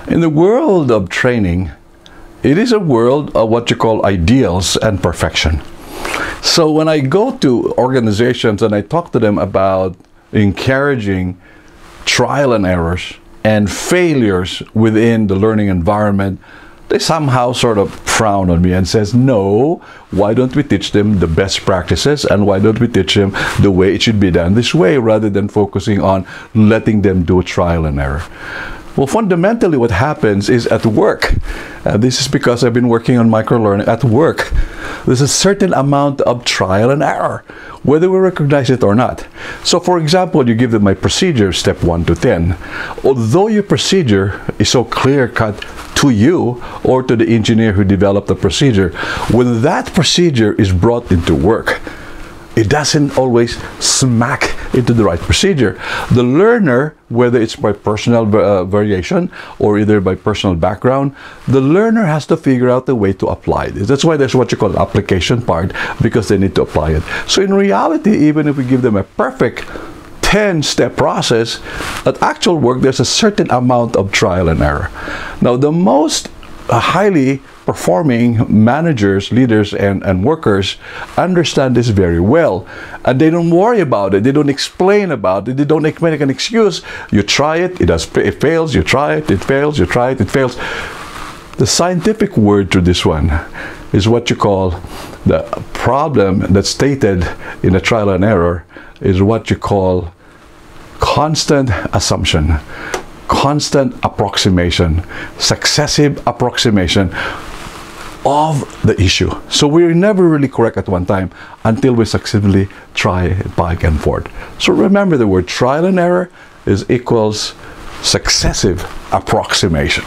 In the world of training, it is a world of what you call ideals and perfection. So when I go to organizations and I talk to them about encouraging trial and errors and failures within the learning environment, they somehow sort of frown on me and says, no, why don't we teach them the best practices, and why don't we teach them the way it should be done this way, rather than focusing on letting them do trial and error. Well, fundamentally what happens is at work, this is because I've been working on microlearning at work, there's a certain amount of trial and error, whether we recognize it or not. So for example, you give them my procedure, step 1 to 10. Although your procedure is so clear-cut to you or to the engineer who developed the procedure, when that procedure is brought into work, it doesn't always smack into the right procedure. The learner, whether it's by personal variation or either by personal background, the learner has to figure out a way to apply this. That's why there's what you call the application part, because they need to apply it. So in reality, even if we give them a perfect 10-step process, at actual work, there's a certain amount of trial and error. Now, the most highly performing managers, leaders, and workers understand this very well, and they don't worry about it. They don't explain about it. They don't make an excuse. You try it, it fails. You try it, it fails. You try it, it fails. The scientific word to this one is what you call the problem that's stated in a trial and error is what you call constant assumption, constant approximation, successive approximation of the issue. So we're never really correct at one time until we successively try it back and forth. So remember, the word trial and error is equals successive approximation.